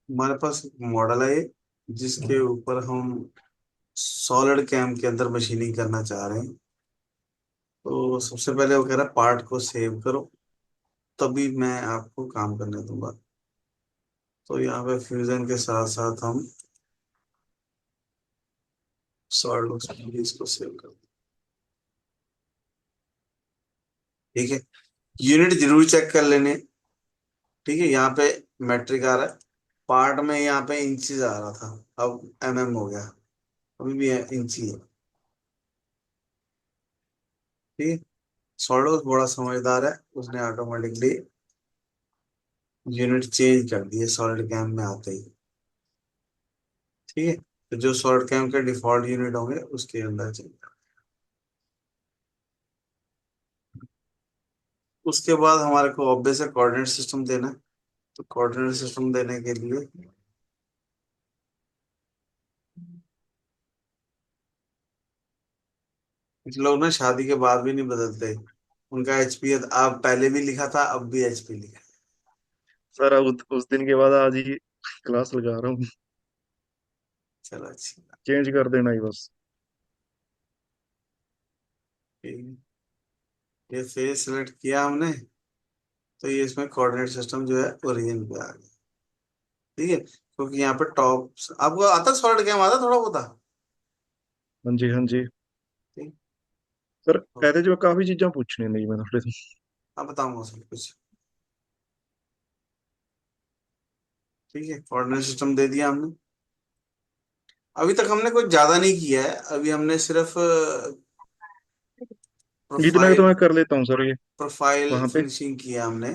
हमारे पास एक मॉडल है ये, जिसके ऊपर हम सॉलिड कैम के अंदर मशीनिंग करना चाह रहे हैं। तो सबसे पहले वो कह रहा है पार्ट को सेव करो, तभी मैं आपको काम करने दूंगा। तो यहाँ पे फ्यूजन के साथ साथ हम सॉलिड इसको सेव कर दें। ठीक है, यूनिट जरूर चेक कर लेने। ठीक है, यहाँ पे मेट्रिक आ रहा है, पार्ट में यहाँ पे इंचज आ रहा था, अब हो गया, अभी भी इंची है। ठीक है, सॉलिड बड़ा समझदार है, उसने ऑटोमेटिकली यूनिट चेंज कर दिए सॉलिड कैम में आते ही। ठीक है, तो जो सॉलिड कैम के डिफॉल्ट यूनिट होंगे उसके अंदर चेंज। उसके बाद हमारे को ऑब्वियस है कोऑर्डिनेट सिस्टम देना है। तो कोऑर्डिनेट सिस्टम देने के लिए कुछ लोग ना शादी के बाद भी नहीं बदलते, उनका एचपी आप पहले भी लिखा था, अब भी एचपी लिखा है। सर अब उस दिन के बाद आज ही क्लास लगा रहा हूँ। चलो अच्छी बात। चेंज कर देना ही बस। ठीक है, ये फेस सिलेक्ट किया हमने, तो ये इसमें कोऑर्डिनेट सिस्टम जो है ओरिजिन पे आ गया। ठीक है, क्योंकि यहाँ पे टॉप आपको आता सॉलिड कैम आता थोड़ा बहुत था। हाँ जी, हाँ जी। ठीक। सर तो ਇਹਦੇ जो काफी चीजां पूछनी नहीं मैं थोड़े से। अब बताऊंगा सब कुछ। ठीक है, कोऑर्डिनेट सिस्टम दे दिया हमने। अभी तक हमने कुछ ज्यादा नहीं किया है, अभी हमने सिर्फ इतना ही तो प्रोफाइल मैं कर लेता हूँ सर ये। प्रोफाइल वहां पे फिनिशिंग किया हमने।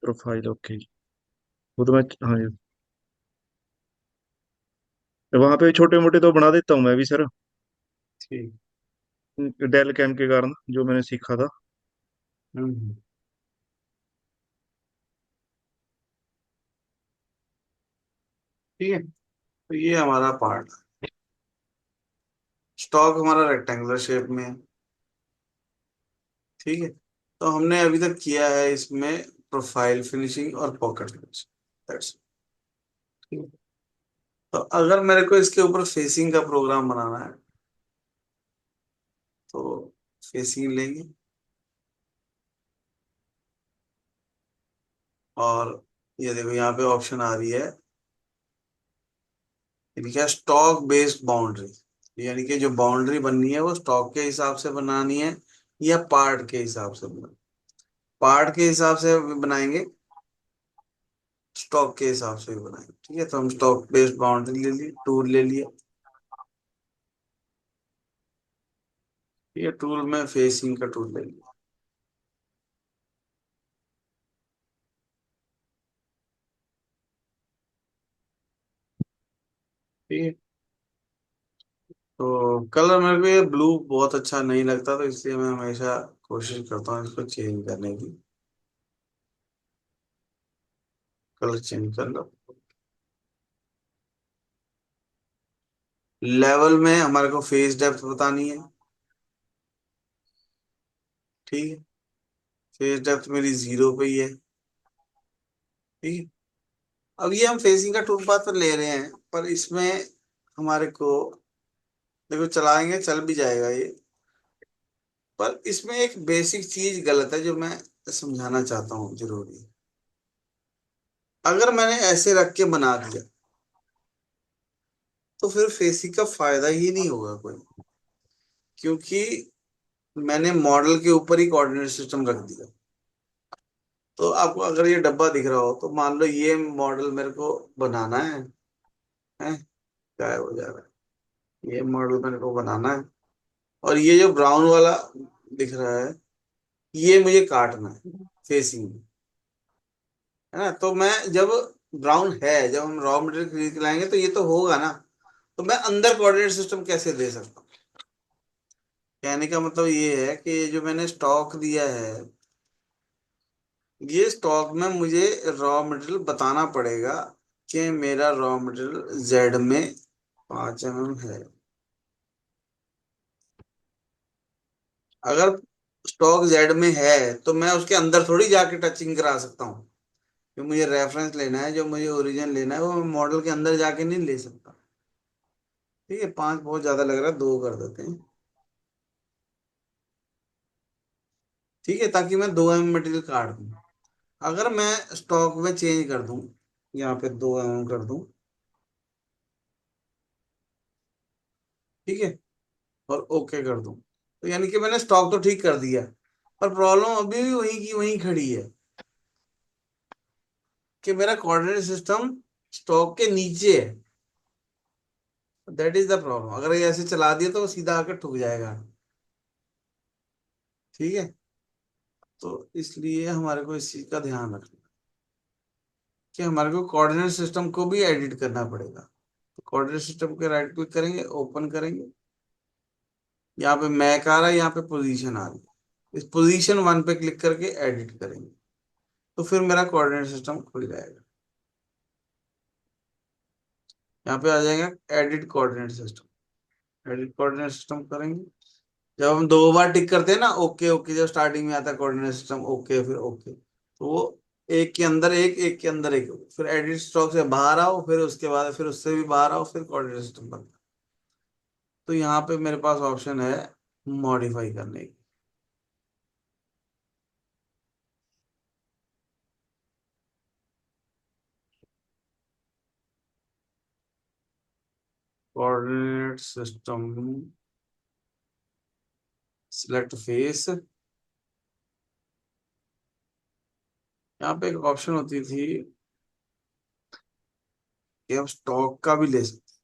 Profile okay. वो तो मैं, हाँ जी, वहां पे छोटे मोटे तो बना देता हूँ मैं भी सर। ठीक। डेल कैम के कारण जो मैंने सीखा था। हम्म। ठीक है, तो ये हमारा पार्ट, स्टॉक हमारा रेक्टेंगुलर शेप में है। ठीक है, तो हमने अभी तक किया है इसमें प्रोफाइल फिनिशिंग और पॉकेट फिनिशिंग, दैट्स। ठीक है, तो अगर मेरे को इसके ऊपर फेसिंग का प्रोग्राम बनाना है तो फेसिंग लेंगे, और ये देखो यहाँ पे ऑप्शन आ रही है, ये लिखा है स्टॉक बेस्ड बाउंड्री, यानी कि जो बाउंड्री बननी है वो स्टॉक के हिसाब से बनानी है या पार्ट के हिसाब से बनानी। पार्ट के हिसाब से बनाएंगे, स्टॉक के हिसाब से भी बनाएंगे। ठीक है, तो हम स्टॉक बेस्ड बाउंड्री ले लिए, टूल ले लिए। ये टूल में फेसिंग का टूल ले लिया। ठीक है, तो कलर मेरे को ये ब्लू बहुत अच्छा नहीं लगता, तो इसलिए मैं हमेशा कोशिश करता हूँ इसको चेंज करने की। कलर चेंज कर लो। लेवल में हमारे को फेस डेप्थ बतानी है। ठीक है, फेस डेप्थ मेरी 0 पे ही है। ठीक है, अब ये हम फेसिंग का टूल पाथ पर ले रहे हैं, पर इसमें हमारे को देखो चलाएंगे चल भी जाएगा ये, पर इसमें एक बेसिक चीज गलत है जो मैं समझाना चाहता हूँ, जरूरी है। अगर मैंने ऐसे रख के बना दिया तो फिर फेसिंग का फायदा ही नहीं होगा कोई, क्योंकि मैंने मॉडल के ऊपर ही कोऑर्डिनेट सिस्टम रख दिया। तो आपको अगर ये डब्बा दिख रहा हो तो मान लो ये मॉडल मेरे को बनाना है गायब हो जा रहा है, ये मॉडल मेरे को बनाना है, और ये जो ब्राउन वाला दिख रहा है ये मुझे काटना है फेसिंग में, है ना। तो मैं जब ब्राउन है, जब हम रॉ मटेरियल खरीद के लाएंगे तो ये तो होगा ना, तो मैं अंदर कोऑर्डिनेट सिस्टम कैसे दे सकता हूँ। कहने का मतलब ये है कि जो मैंने स्टॉक दिया है, ये स्टॉक में मुझे रॉ मटेरियल बताना पड़ेगा कि मेरा रॉ मटेरियल जेड में 5 है। अगर स्टॉक जेड में है तो मैं उसके अंदर थोड़ी जाके टचिंग करा सकता हूँ, जो मुझे रेफरेंस लेना है, जो मुझे ओरिजिन लेना है, वो मैं मॉडल के अंदर जाके नहीं ले सकता। ठीक है, 5 बहुत ज्यादा लग रहा है, 2 कर देते हैं। ठीक है, ताकि मैं 2 mm मटेरियल काट दूं। अगर मैं स्टॉक में चेंज कर दूं, यहाँ पे 2 mm कर दूं, ठीक है, और ओके कर दूं, तो यानी कि मैंने स्टॉक तो ठीक कर दिया, पर प्रॉब्लम अभी भी वहीं की वहीं खड़ी है कि मेरा कोऑर्डिनेट सिस्टम स्टॉक के नीचे है। That is the problem. अगर ये ऐसे चला दिया तो वो सीधा आकर ठुक जाएगा। ठीक है, तो इसलिए हमारे को इस चीज का ध्यान रखना कि हमारे को कोऑर्डिनेट सिस्टम को भी एडिट करना पड़ेगा। तो कोऑर्डिनेट सिस्टम के राइट क्लिक करेंगे, ओपन करेंगे, यहाँ पे मैक आ रहा है, यहाँ पे पोजीशन आ रही है, इस पोजीशन 1 पे क्लिक करके एडिट करेंगे, तो फिर मेरा कोऑर्डिनेट सिस्टम खुल जाएगा। यहाँ पे आ जाएगा edit coordinate system. Edit coordinate system करेंगे, जब हम 2 बार टिक करते हैं ना, ओके ओके, जब स्टार्टिंग में आता है कोऑर्डिनेट सिस्टम ओके फिर ओके, तो वो एक के अंदर एक, एक के अंदर एक, फिर एडिट स्टॉक से बाहर आओ, फिर उसके बाद फिर उससे भी बाहर आओ, फिर कोऑर्डिनेट सिस्टम बनता है। तो यहाँ पे मेरे पास ऑप्शन है मॉडिफाई करने की। कोऑर्डिनेट सिस्टम, सिलेक्ट फेस, यहाँ पे एक ऑप्शन होती थी कि हम स्टॉक का भी ले सकते।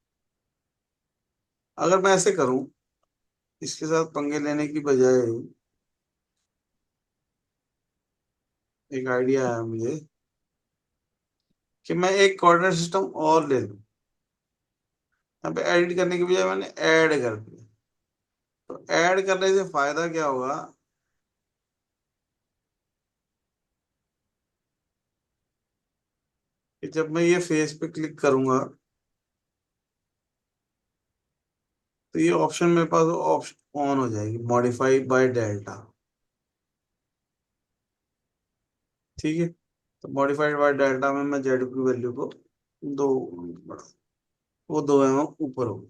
अगर मैं ऐसे करूं, इसके साथ पंगे लेने की बजाय, एक आइडिया है मुझे कि मैं एक कोऑर्डिनेट सिस्टम और ले लूं। यहाँ पे एडिट करने की बजाय मैंने ऐड कर दिया। तो ऐड करने से फायदा क्या होगा कि जब मैं ये फेस पे क्लिक करूंगा, तो ये ऑप्शन मेरे पास ऑप्शन ऑन हो जाएगी, मॉडिफाई बाय डेल्टा। ठीक है, तो मॉडिफाइड बाय डेल्टा में मैं जेड की वैल्यू को 2 बढ़ा, वो 2 mm ऊपर हो गई।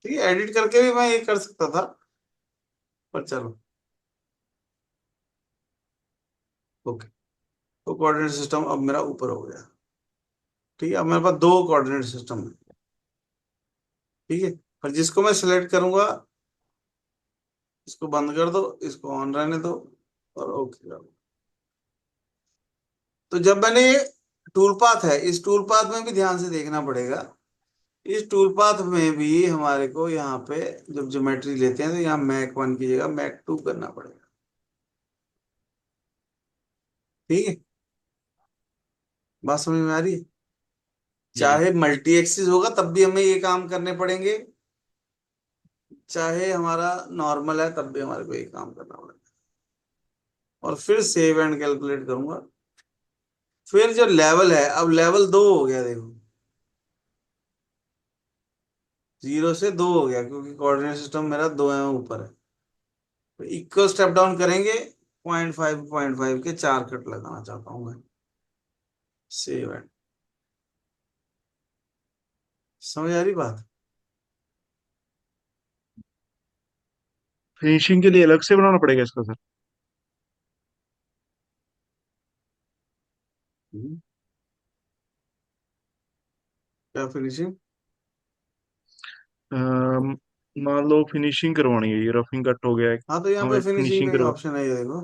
ठीक है, एडिट करके भी मैं ये कर सकता था, पर चलो, ओके। तो कोऑर्डिनेट सिस्टम अब मेरा ऊपर हो गया। ठीक है, अब मेरे पास 2 कोऑर्डिनेट सिस्टम है। ठीक है, पर जिसको मैं सिलेक्ट करूंगा, इसको बंद कर दो, इसको ऑन रहने दो, और ओके कर दो। तो जब मैंने ये टूल पाथ है, इस टूल पाथ में भी ध्यान से देखना पड़ेगा। इस टूल पाथ में भी हमारे को यहाँ पे जब ज्योमेट्री लेते हैं, तो यहाँ मैक 1 की जगह मैक 2 करना पड़ेगा। ठीक है, बात समझ में आ रही है? जी। चाहे मल्टी एक्सिस होगा तब भी हमें ये काम करने पड़ेंगे, चाहे हमारा नॉर्मल है तब भी हमारे को ये काम करना पड़ेगा। और फिर सेव एंड कैलकुलेट करूंगा। फिर जो लेवल है, अब लेवल 2 हो गया देखो, 0 से 2 हो गया, क्योंकि कोऑर्डिनेट सिस्टम मेरा 2 mm ऊपर है। तो इक्वल स्टेप डाउन करेंगे, 0.5 0.5 के 4 कट लगाना चाहता हूँ मैं। सेव एंड, समझ आ रही बात? फिनिशिंग के लिए अलग से बनाना पड़ेगा इसका सर? हम्म, क्या फिनिशिंग? अम, मान लो फिनिशिंग करवानी है, ये रफिंग कट हो गया है, हाँ, तो यहाँ पे हमें फिनिशिंग का फिनिशिंग ही करवा। ऑप्शन है, ये देखो,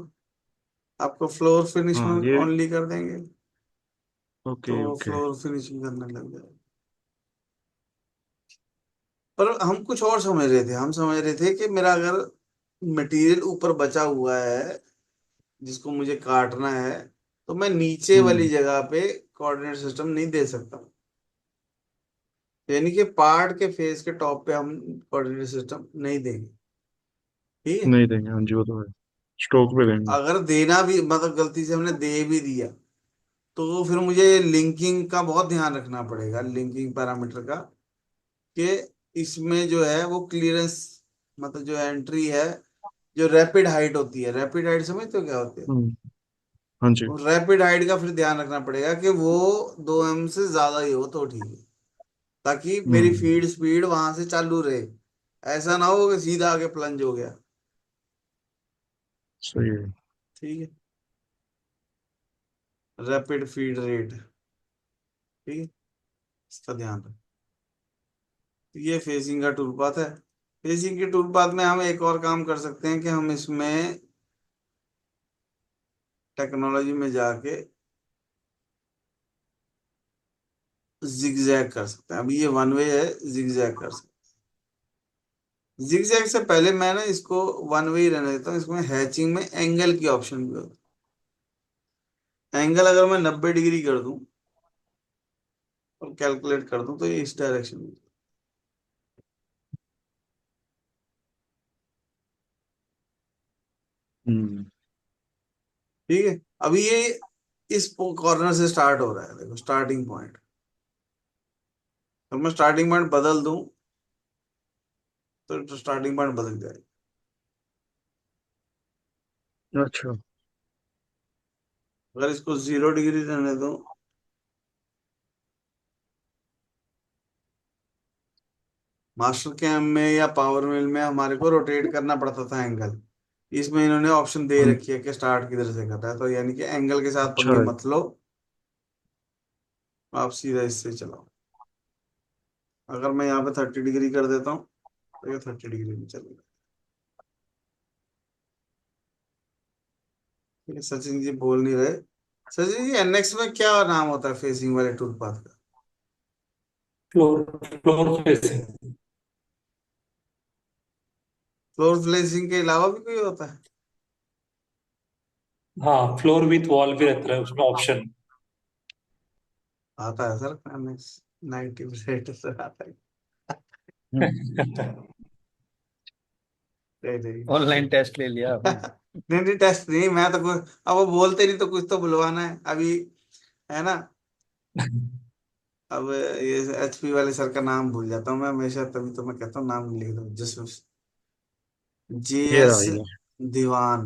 आपको फ्लोर फिनिश हाँ ये। ओनली कर देंगे, तो ओके वो ओके। फ्लोर फिनिशिंग करने लग जाएगा। पर हम कुछ और समझ रहे थे, हम समझ रहे थे कि मेरा अगर मटेरियल ऊपर बचा हुआ है जिसको मुझे काटना है, तो मैं नीचे वाली हम्म। जगह पे कोऑर्डिनेट सिस्टम नहीं दे सकता। यानी कि पार्ट के फेस के टॉप पे हम कोऑर्डिनेट सिस्टम नहीं देंगे। ठीक है, नहीं देंगे, हाँ जी वो तो है। स्टॉक पे देंगे। अगर देना भी, मतलब गलती से हमने दे भी दिया, तो फिर मुझे लिंकिंग का बहुत ध्यान रखना पड़ेगा, लिंकिंग पैरामीटर का, कि इसमें जो है वो क्लियरेंस, मतलब जो एंट्री है, जो रैपिड हाइट होती है, रैपिड हाइट समझते हो क्या होती है? हम्म। हाँ जी। रैपिड हाइट का फिर ध्यान रखना पड़ेगा कि वो 2 m से ज्यादा ही हो तो ठीक है, ताकि मेरी हम्म। फीड स्पीड वहां से चालू रहे। ऐसा ना हो कि सीधा आगे प्लंज हो गया। सही है। ठीक है। Rapid feed rate. ठीक है, इसका ध्यान रखें। तो ये फेसिंग का टूल पाथ है। फेसिंग के टूल पाथ में हम एक और काम कर सकते हैं कि हम इसमें टेक्नोलॉजी में जाके जिगजैग कर सकते हैं। अभी ये वन वे है, जिगजैग कर सकते हैं। जिगजैग से पहले मैं ना इसको वन वे ही रहने देता हूँ। इसमें हैचिंग में एंगल की ऑप्शन भी होती है। एंगल अगर मैं 90 डिग्री कर दूं और कैलकुलेट कर दूं तो ये इस डायरेक्शन में। हम्म। ठीक है। अभी ये इस कॉर्नर से स्टार्ट हो रहा है, देखो स्टार्टिंग पॉइंट। तो मैं स्टार्टिंग पॉइंट बदल दूं तो स्टार्टिंग पॉइंट बदल जाएगा। अच्छा। अगर इसको 0 डिग्री रहने दूं, मास्टर कैम में या पावर मिल में हमारे को रोटेट करना पड़ता था एंगल। इसमें इन्होंने ऑप्शन दे हाँ। रखी है कि स्टार्ट किधर से कर रहा है, तो यानी कि एंगल के साथ अच्छा पंगे है। मत लो, आप सीधा इससे चलाओ। अगर मैं यहाँ पे 30 डिग्री कर देता हूँ तो ये 30 डिग्री में चलेगा। ठीक है, सचिन जी बोल नहीं रहे। सचिन जी एनएक्स में क्या नाम होता है फेसिंग वाले टूल पाथ का? Floor floor facing. फ्लोर फ्लेसिंग के अलावा भी कोई होता है? हाँ, फ्लोर विथ वॉल भी रहता है उसमें ऑप्शन। आता है सर एनएक्स, 90% सर आता है। हम्म। नहीं नहीं। ऑनलाइन टेस्ट ले लिया आपने? नहीं नहीं, टेस्ट नहीं, मैं तो कुछ, अब वो बोलते नहीं तो कुछ तो बुलवाना है अभी, है ना। अब ये एचपी वाले सर का नाम भूल जाता हूँ मैं हमेशा, तभी तो मैं कहता हूँ नाम लिख दो, जसू जी ये एस रहा ये। दीवान।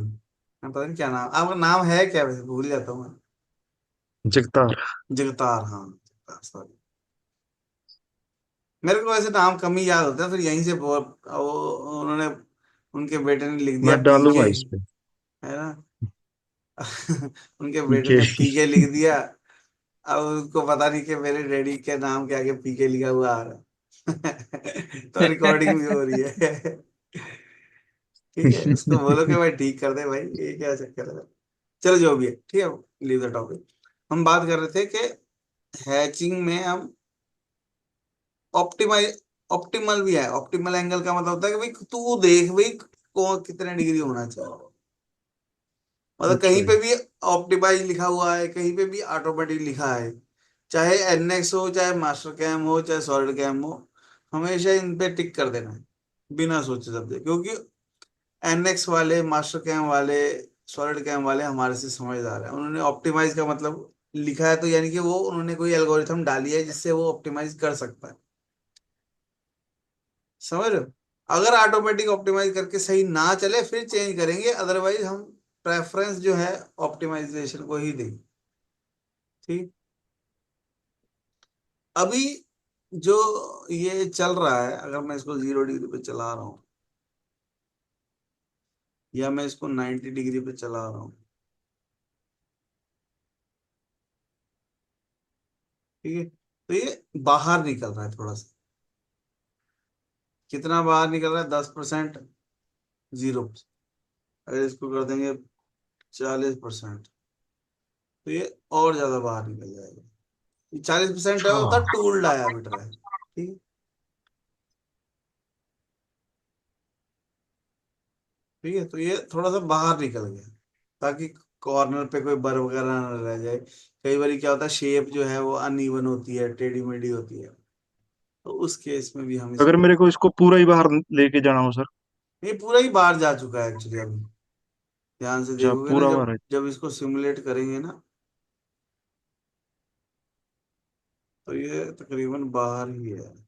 मैं पता नहीं क्या नाम, आपका नाम है क्या, वैसे भूल जाता हूँ मैं। जगतार। जगतार, हाँ जगतार, सॉरी। मेरे को वैसे नाम कम ही याद होता है, फिर यहीं से वो उन्होंने, उनके बेटे ने लिख दिया मैं पीके, डालूंगा इस पे। है ना। उनके बेटे पीके। ने पीके लिख दिया। अब उनको पता नहीं कि मेरे डैडी के नाम के आगे पीके लिखा हुआ आ रहा है। तो रिकॉर्डिंग भी हो रही है। ठीक है, उसको बोलो कि भाई ठीक कर दे भाई, ये क्या चक्कर है। चलो जो भी है, ठीक है, लीव द टॉपिक। हम बात कर रहे थे कि हैचिंग में हम ऑप्टिमाइज, ऑप्टिमल भी है। ऑप्टिमल एंगल का मतलब होता है कि भाई तू देख भाई कौन कितने डिग्री होना चाहिए। मतलब अच्छा कहीं पे जी। भी ऑप्टिमाइज लिखा हुआ है, कहीं पे भी ऑटोमेटिक लिखा है, चाहे एनएक्स हो, चाहे मास्टर कैम हो, चाहे सॉलिड कैम हो, हमेशा इन पे टिक कर देना है बिना सोचे समझे। क्योंकि एनएक्स वाले, मास्टर कैम वाले, सॉलिड कैम वाले हमारे से समझदार है। उन्होंने ऑप्टिमाइज का मतलब लिखा है, तो यानी कि वो उन्होंने कोई एल्गोरिथम डाली है जिससे वो ऑप्टिमाइज कर सकता है। समझ रहे हो। अगर ऑटोमेटिक ऑप्टिमाइज करके सही ना चले फिर चेंज करेंगे, अदरवाइज हम प्रेफरेंस जो है ऑप्टिमाइजेशन को ही देंगे। ठीक। अभी जो ये चल रहा है, अगर मैं इसको 0 डिग्री पे चला रहा हूँ या मैं इसको 90 डिग्री पे चला रहा हूँ, ठीक है, तो ये बाहर निकल रहा है थोड़ा सा। कितना बाहर निकल रहा है? 10%, 0%। अगर इसको कर देंगे 40%, तो ये और ज्यादा बाहर निकल जाएगा। 40% है, होता अच्छा। टूल डायामीटर है। ठीक है। ठीक है, तो ये थोड़ा सा बाहर निकल गया, ताकि कॉर्नर पे कोई बर वगैरह ना रह जाए। कई बार क्या होता है, शेप जो है वो अनइवन होती है, टेढ़ी मेढ़ी होती है, तो उस केस में भी हम अगर इसको, मेरे को इसको पूरा ही बाहर लेके जाना हो सर? ये पूरा ही बाहर जा चुका है एक्चुअली। अभी ध्यान से अच्छा, देखोगे ना, पूरा जब बाहर है। जब इसको सिमुलेट करेंगे ना, तो ये तकरीबन बाहर ही है।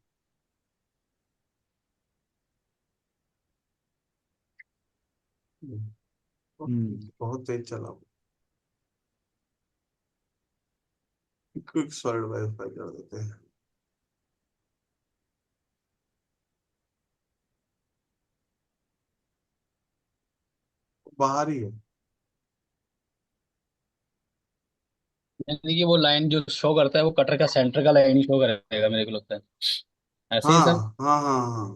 हम्म। बहुत तेज चला। क्विक सॉलिड वाईफाई कर देते हैं। बाहर ही है। यानी कि वो लाइन जो शो करता है वो कटर का सेंटर का लाइन ही शो करेगा, मेरे को लगता है। ऐसे ही सर। हाँ हाँ हाँ हाँ,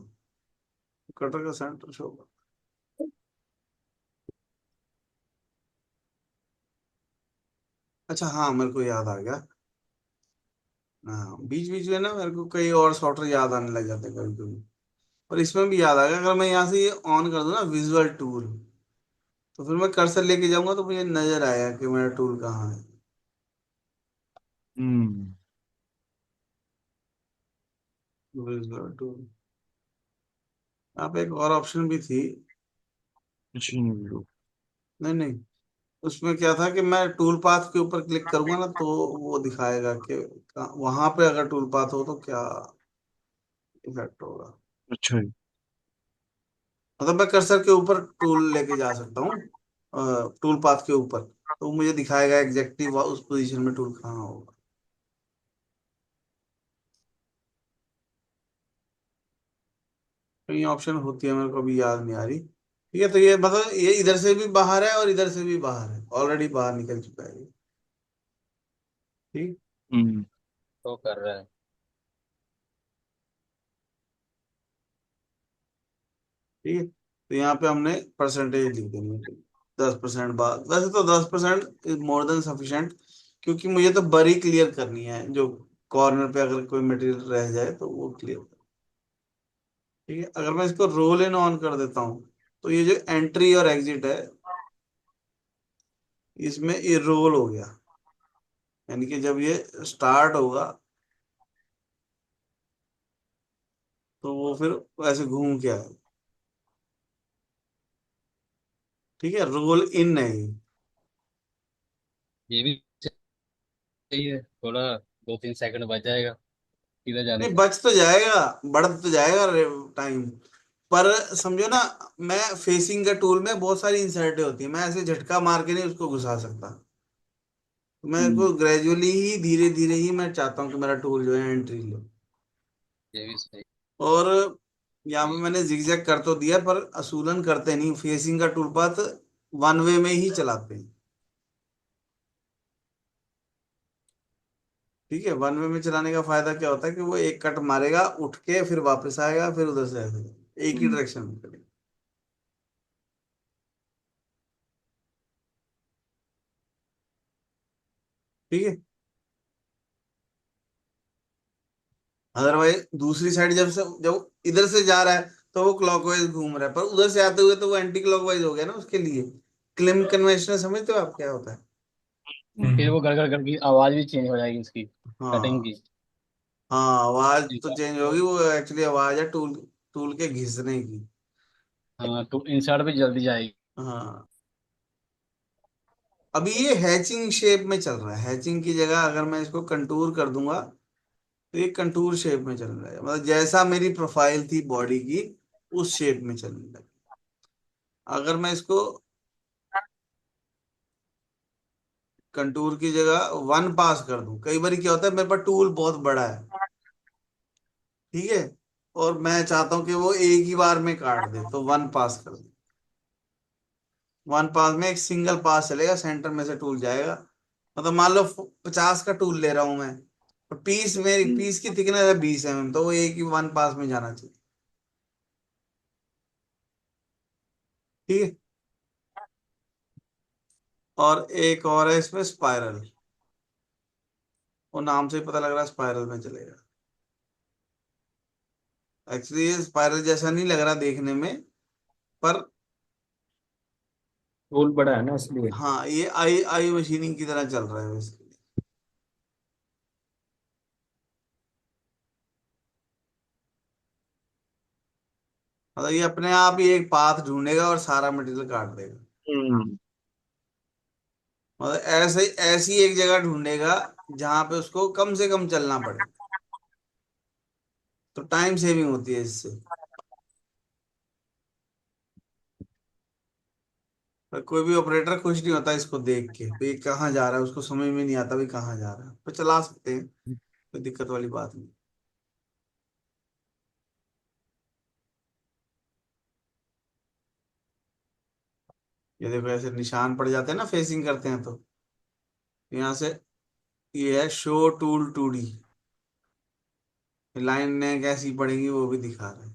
कटर का सेंटर शो। अच्छा हाँ, मेरे को याद आ गया। हाँ, बीच बीच में ना मेरे को कई और सॉफ्टवेयर याद आने लग जाते हैं कभी कभी। और इसमें भी याद आ गया, अगर मैं यहाँ से ये ऑन कर दूँ ना विजुअल टूल, तो फिर मैं कर्सर लेके जाऊंगा तो मुझे नजर आएगा कि मेरा टूल कहाँ है। हम्म। Visual tool. यहाँ पे एक और ऑप्शन भी थी। Machine view. नहीं नहीं, उसमें क्या था कि मैं टूल पाथ के ऊपर क्लिक करूंगा ना तो वो दिखाएगा कि वहां पे अगर टूल पाथ हो तो क्या इफेक्ट होगा। अच्छा जी। मतलब मैं कर्सर के ऊपर टूल लेके जा सकता हूँ, टूल पाथ के ऊपर, तो मुझे दिखाएगा एग्जैक्टली उस पोजीशन में टूल कहाँ होगा। कई ऑप्शन होती है, मेरे को अभी याद नहीं आ रही। ठीक है, तो ये मतलब ये इधर से भी बाहर है और इधर से भी बाहर है, ऑलरेडी बाहर निकल चुका है ये। ठीक। हम्म। शो कर रहा है। ठीक है, तो यहाँ पे हमने परसेंटेज लिख देनी है। 10% बाद, वैसे तो 10% इज मोर देन सफिशिएंट, क्योंकि मुझे तो बरी क्लियर करनी है, जो कॉर्नर पे अगर कोई मटेरियल रह जाए तो वो क्लियर। ठीक है, अगर मैं इसको रोल इन ऑन कर देता हूँ तो ये जो एंट्री और एग्जिट है, इसमें ये रोल हो गया। यानी कि जब ये स्टार्ट होगा तो वो फिर ऐसे घूम के आएगा। ठीक है, रोल इन नहीं। ये भी सही है, थोड़ा 2-3 सेकंड बच जाएगा सीधा जाने नहीं, का। बच तो जाएगा, बढ़ तो जाएगा टाइम, पर समझो ना, मैं फेसिंग का टूल में बहुत सारी इंसर्टें होती है, मैं ऐसे झटका मार के नहीं उसको घुसा सकता। मैं को हम्म। ग्रेजुअली ही धीरे धीरे ही मैं चाहता हूँ कि मेरा टूल जो है एंट्री ले। ये भी सही। और यहाँ पे मैंने जिगजैग कर तो दिया, पर असूलन करते नहीं, फेसिंग का टूल पाथ वन वे में ही चलाते हैं। ठीक है, वन वे में चलाने का फायदा क्या होता है कि वो एक कट मारेगा, उठ के फिर वापस आएगा, फिर उधर से आएगा, एक ही हम्म। डायरेक्शन में करेगा। ठीक है, अदरवाइज दूसरी साइड जब इधर से जा रहा है तो वो क्लॉकवाइज घूम रहा है, पर उधर से आते हुए तो वो एंटी क्लॉकवाइज हो गया ना उसके लिए। क्लेम कन्वेंशन समझते हो आप क्या होता है? फिर वो गड़ गड़ गड़ की आवाज भी चेंज हो जाएगी इसकी, कटिंग हाँ की। हाँ, आवाज तो चेंज होगी, इंसर्ट। वो एक्चुअली आवाज है टूल टूल के घिसने की। हाँ, तो इंसर्ट भी जल्दी जाएगी। हाँ, अभी ये हैचिंग शेप में चल रहा है, हैचिंग की जगह अगर मैं इसको कंटूर कर दूंगा तो ये कंटूर शेप में चल रहा है, मतलब जैसा मेरी प्रोफाइल थी बॉडी की उस शेप में चलने लगी। अगर मैं इसको कंटूर की जगह वन पास कर दूं, कई बार क्या होता है मेरे पास टूल बहुत बड़ा है, ठीक है, और मैं चाहता हूं कि वो एक ही बार में काट दे, तो वन पास कर दे। वन पास में एक सिंगल पास चलेगा, सेंटर में से टूल जाएगा। मतलब मान लो 50 का टूल ले रहा हूं मैं, और पीस मेरी पीस की थिकनेस है 20 mm, तो वो एक ही वन पास में जाना चाहिए। ठीक है, और एक और है इसमें स्पाइरल, वो नाम से ही पता लग रहा है स्पाइरल में चलेगा। एक्चुअली ये स्पाइरल जैसा नहीं लग रहा देखने में, पर रोल बड़ा है ना इसलिए। हाँ, ये आई आई मशीनिंग की तरह चल रहा है इसके लिए। मतलब ये अपने आप ही एक पाथ ढूंढेगा और सारा मटेरियल काट देगा। हम्म। मतलब ऐसे ऐसी एक जगह ढूंढेगा जहां पे उसको कम से कम चलना पड़े, तो टाइम सेविंग होती है इससे। पर कोई भी ऑपरेटर खुश नहीं होता इसको देख के, भाई कहाँ जा रहा है, उसको समझ में नहीं आता भाई कहाँ जा रहा है, पर चला सकते हैं, कोई दिक्कत वाली बात नहीं। ये देखो ऐसे निशान पड़ जाते हैं ना फेसिंग करते हैं तो, यहाँ से, ये है शो टूल 2D, लाइन ने कैसी पड़ेगी वो भी दिखा रहा है।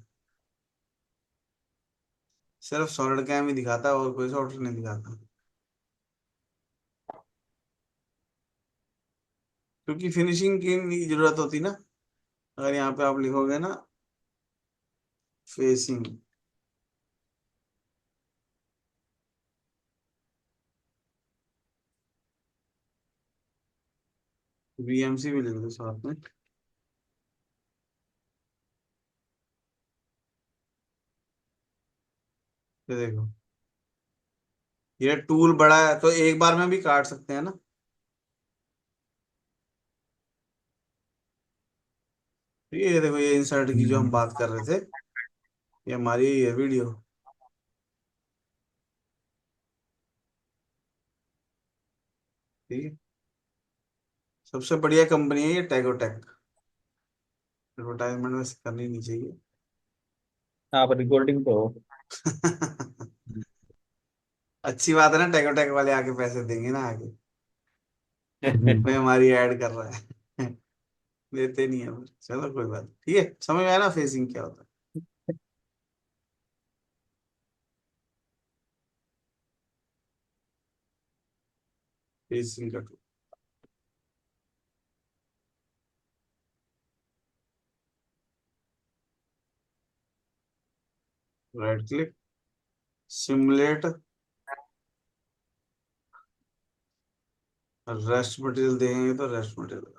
सिर्फ सॉलिड कैम ही दिखाता है और कोई सॉफ्टवेयर नहीं दिखाता, क्योंकि फिनिशिंग की जरूरत होती ना। अगर यहाँ पे आप लिखोगे ना फेसिंग, VMC भी लिख दो साथ में, ये देखो, ये टूल बड़ा है तो एक बार में भी काट सकते हैं ना। ये देखो, ये इंसर्ट की जो हम बात कर रहे थे, ये हमारी ये वीडियो, ठीक है। सबसे बढ़िया कंपनी है ये टैगोटेक, एडवर्टाइजमेंट वैसे करनी नहीं चाहिए। आप रिकॉर्डिंग तो हो। अच्छी बात है ना, टैगोटेक वाले आके पैसे देंगे ना आगे, हम्म। भाई हमारी ऐड कर रहा है। देते नहीं है फिर। चलो कोई बात नहीं। ठीक है, समझ में आया ना फेसिंग क्या होता है। फेसिंग का right click, simulate, rest material देंगे तो रेस्ट मटेरियल।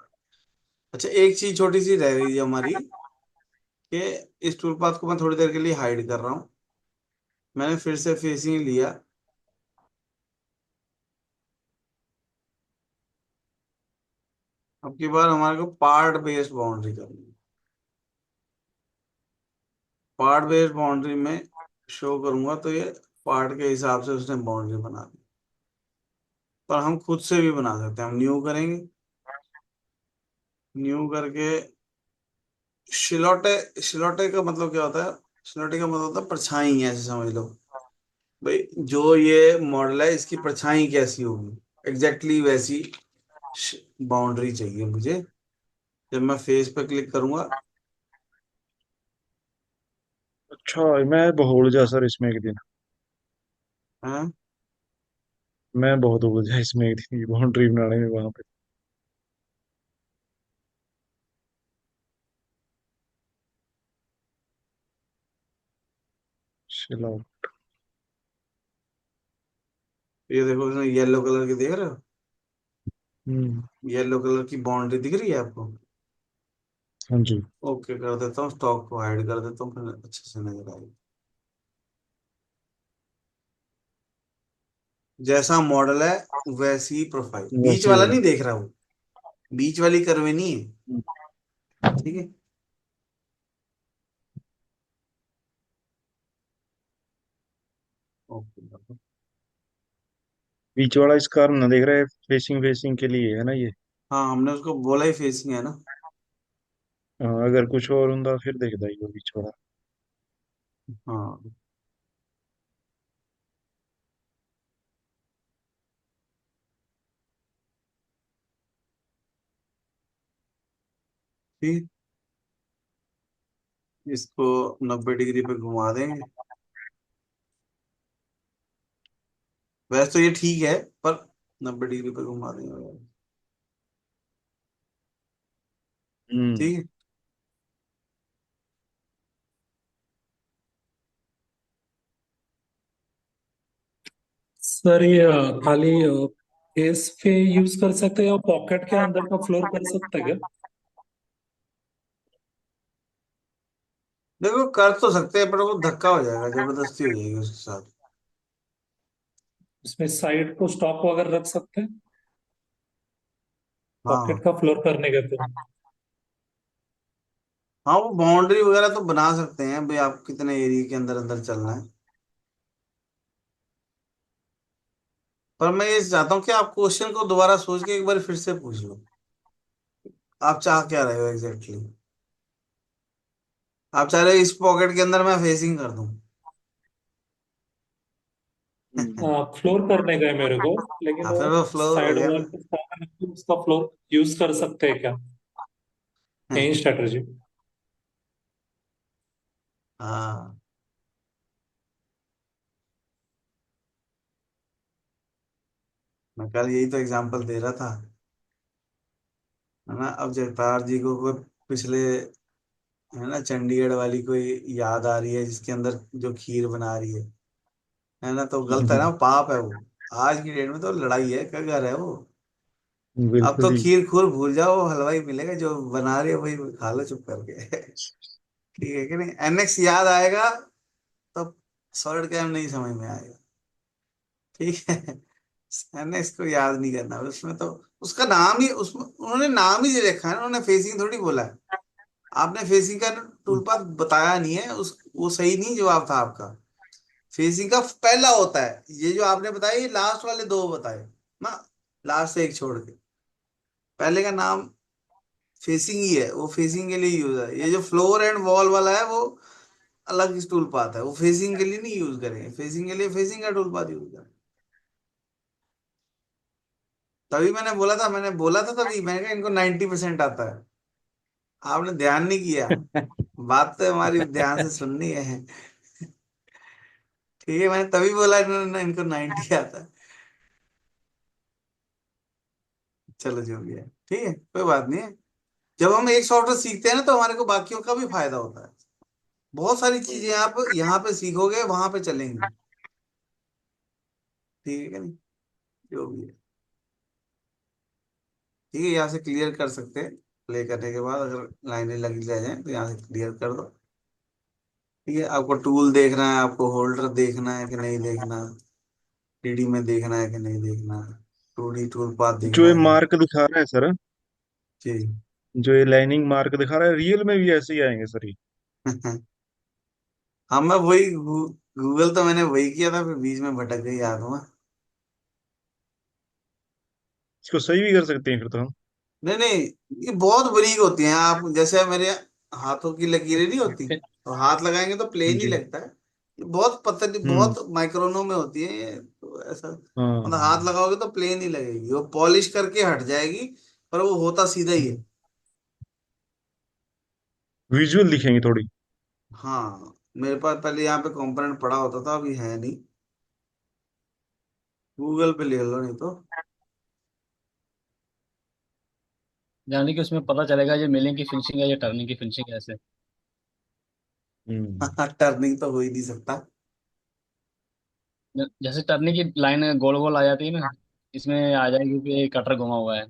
अच्छा, एक चीज छोटी सी रह गई है हमारी, कि इस टूल पाथ को मैं थोड़ी देर के लिए हाइड कर रहा हूँ। मैंने फिर से फेसिंग लिया, अब की बार हमारे को पार्ट बेस्ड बाउंड्री करनी है। पार्ट बेस्ड बाउंड्री में शो करूंगा तो ये पार्ट के हिसाब से उसने बाउंड्री बना दी, पर हम खुद से भी बना सकते हैं। हम न्यू करेंगे, न्यू करके शिलोटे, शिलोटे का मतलब क्या होता है, शिलोटे का मतलब होता है परछाई, ऐसे समझ लो भाई, जो ये मॉडल है इसकी परछाई कैसी होगी, एग्जैक्टली वैसी बाउंड्री चाहिए मुझे। जब मैं फेस पे क्लिक करूंगा, अच्छा, मैं बहुत उलझा सर इसमें एक दिन। हाँ, मैं बहुत उलझा इसमें एक दिन बाउंड्री बनाने में वहां पे। चलो। ये देखो इसमें येलो कलर की देख रहे हो, हम्म। येलो कलर की बाउंड्री दिख रही है आपको। हाँ जी। ओके कर देता हूँ, स्टॉक को हाइड कर देता हूँ, फिर अच्छे से नजर आएगी। जैसा मॉडल है वैसी ही प्रोफाइल, बीच वैसे ही वाला बना। नहीं देख रहा हूँ, बीच वाली कर्वे नहीं है। ठीक है, ओके। बीच वाला इस कारण ना देख रहा है, फेसिंग फेसिंग के लिए है ना ये। हाँ, हमने उसको बोला ही फेसिंग है ना। हाँ, अगर कुछ और होता फिर देखता ही वो बीच वाला। हाँ, ठीक, इसको 90 डिग्री पे घुमा देंगे। वैसे तो ये ठीक है, पर 90 डिग्री पे घुमा देंगे। हम्म। ठीक है, सर ये खाली केस पे यूज कर सकते हैं या पॉकेट के अंदर का फ्लोर कर सकते हैं क्या? देखो कर तो सकते हैं, पर वो धक्का हो जाएगा, जबरदस्ती हो जाएगी उसके साथ। इसमें साइड को स्टॉक वगैरह रख सकते हैं हाँ, पॉकेट का फ्लोर करने के तो। हाँ, वो बाउंड्री वगैरह तो बना सकते हैं भाई, आप कितने एरिया के अंदर अंदर चलना है। पर मैं ये चाहता हूँ कि आप क्वेश्चन को दोबारा सोच के एक बार फिर से पूछ लो, आप चाह क्या रहे हो एग्जैक्टली exactly? आप चाह रहे हो इस पॉकेट के अंदर मैं फेसिंग कर दूं? हम्म। फ्लोर करने गए मेरे को, लेकिन हाँ, वो फिर वो फ्लोर हो साइड गया वॉल ना। के साथ में उसका फ्लोर यूज कर सकते हैं क्या? यही स्ट्रेटजी। हाँ, मैं कल यही तो एग्जांपल दे रहा था, है ना। अब जगतार जी को कोई पिछले, है ना, चंडीगढ़ वाली कोई याद आ रही है जिसके अंदर जो खीर बना रही है ना, तो गलत है ना, पाप है वो। आज की डेट में तो लड़ाई है, क्या कर है वो। अब बिल्कुल तो जी। खीर खूर भूल जाओ, हलवाई मिलेगा जो बना रही है वही खा लो चुप करके। ठीक है कि नहीं, एनएक्स याद आएगा तब सॉलिड कैम नहीं समझ में आएगा। ठीक है। एनएक्स को याद नहीं करना उसमें तो, उसका नाम ही, उसमें उन्होंने नाम ही दे रखा है ना, उन्होंने फेसिंग थोड़ी बोला है। आपने फेसिंग का टूल पाथ बताया नहीं है, उस वो सही नहीं जवाब था आपका। फेसिंग का पहला होता है ये जो आपने बताया, ये लास्ट वाले दो बताए ना, लास्ट से एक छोड़ के। पहले का नाम फेसिंग ही है, वो फेसिंग के लिए यूज है। ये जो फ्लोर एंड वॉल वाला है वो अलग टूल पाथ है, वो फेसिंग के लिए नहीं यूज करेंगे, फेसिंग के लिए फेसिंग का टूल पाथ यूज करें। तभी मैंने बोला था तभी मैंने कहा इनको 90% आता है। आपने ध्यान नहीं किया, बात तो हमारी ध्यान से सुननी है। ठीक है, मैंने तभी बोला इनको 90 आता है। चलो जो भी है, ठीक है, कोई बात नहीं है। जब हम एक सॉफ्टवेयर सीखते हैं ना तो हमारे को बाकियों का भी फायदा होता है। बहुत सारी चीजें आप यहाँ पे सीखोगे वहां पे चलेंगी। ठीक है कि नहीं, जो भी है। ठीक है, यहाँ से क्लियर कर सकते हैं, प्ले करने के बाद अगर लाइनें लगी रह जाए तो यहाँ से क्लियर कर दो। ठीक है, आपको टूल देखना है, आपको होल्डर देखना है कि नहीं देखना, 3D में देखना है कि नहीं देखना, 2D टूल पाथ जो देखना ये है कि। मार्क दिखा रहा है सर, जी। जो ये लाइनिंग मार्क दिखा रहा है, रियल में भी ऐसे ही आएंगे सर ये? हाँ, मैं वही गूगल तो मैंने वही किया था, फिर बीच में भटक गई याद हुआ। इसको सही भी कर सकते हैं फिर तो हम। नहीं नहीं, ये बहुत बारीक होती हैं। आप जैसे मेरे हाथों की लकीरें नहीं होती, फिर तो हाथ लगाएंगे तो प्लेन ही जी। लगता है। ये बहुत पतली, हम्म। बहुत माइक्रोनो में होती है ये, तो ऐसा हाँ। मतलब हाथ लगाओगे तो प्लेन ही लगेगी, वो पॉलिश करके हट जाएगी, पर वो होता सीधा ही है। विजुअल दिखेंगी थोड़ी। हाँ, मेरे पास पहले यहाँ पे कंपोनेंट पड़ा होता था, अभी है नहीं। गूगल पे ले लो नहीं तो। यानी कि उसमें पता चलेगा ये मिलिंग की फिनिशिंग है या टर्निंग की फिनिशिंग है ऐसे। हम्म। टर्निंग तो हो ही नहीं सकता। जैसे टर्निंग की लाइन गोल गोल आ जाती है ना, इसमें आ जाएगी कि कटर घुमा हुआ है।